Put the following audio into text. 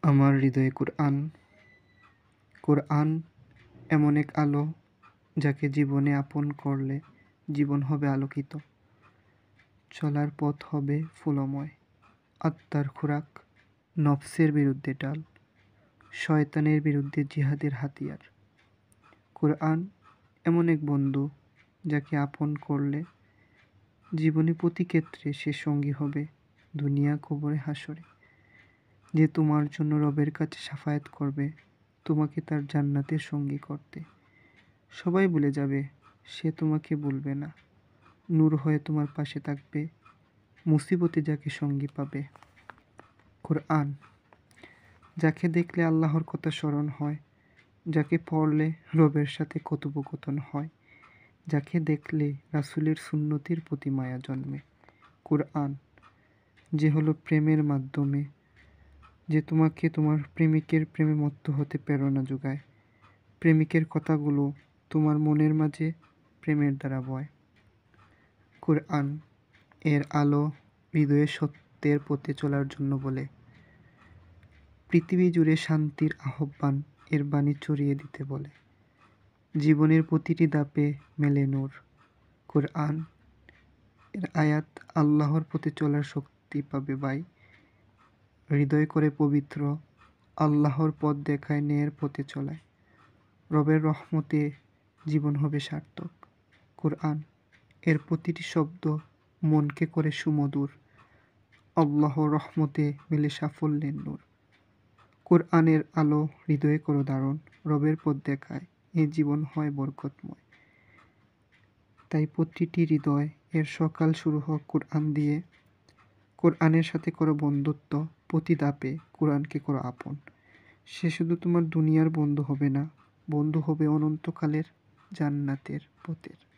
আমার হৃদয়ে কুরআন। কুরআন এমন এক আলো যাকে জীবনে আপন করলে জীবন হবে আলোকিত, চলার পথ হবে ফুলময়। আত্মার খোরাক, নফসের বিরুদ্ধে ডাল, শয়তানের বিরুদ্ধে জিহাদের হাতিয়ার। কুরআন এমন এক বন্ধু যাকে আপন করলে জীবনে প্রতি ক্ষেত্রে সে সঙ্গী হবে, দুনিয়া কবরে হাসরে। যে তোমার জন্য রবের কাছে শাফায়াত করবে, তোমাকে তার জান্নাতের সঙ্গী করতে। সবাই ভুলে যাবে, সে তোমাকে ভুলবে না, নূর হয়ে তোমার পাশে থাকবে, মুসিবতে যাকে সঙ্গী পাবে। কুরআন যাকে দেখলে আল্লাহর কথা স্মরণ হয়, যাকে পড়লে রবের সাথে কথোপকথন হয়, যাকে দেখলে রাসূলের সুন্নতির প্রতি মায়া জন্মে। কুরআন যে হলো প্রেমের মাধ্যমে, যে তোমাকে তোমার প্রেমিকের প্রেমে মত্ত হতে প্রেরণা যোগায়। প্রেমিকের কথাগুলো তোমার মনের মাঝে প্রেমের দ্বারা বয়। কুরআন এর আলো হৃদয়ে সত্যের পথে চলার জন্য বলে। পৃথিবী জুড়ে শান্তির আহ্বান এর বাণী ছড়িয়ে দিতে বলে। জীবনের প্রতিটি ধাপে মেলে নূর। কুরআন এর আয়াত আল্লাহর পথে চলার শক্তি পাবে ভাই। হৃদয় করে পবিত্র, আল্লাহর পথ দেখায়, ন্যায়ের পথে চলায়। রবের রহমতে জীবন হবে সার্থক। কুরআন এর প্রতিটি শব্দ মনকে করে সুমধুর। আল্লাহর রহমতে মিলে সাফল্যের নূর। কুরআনের আলো হৃদয়ে করো ধারণ, রবের পথ দেখায়, এই জীবন হয় বরকতময়। তাই প্রতিটি হৃদয় এর সকাল শুরু হোক কুরআন দিয়ে। কুরআনের সাথে করো বন্ধুত্ব, প্রতি ধাপে কুরআনকে করো আপন। সে শুধু তোমার দুনিয়ার বন্ধু হবে না, বন্ধু হবে অনন্তকালের জান্নাতের পথের।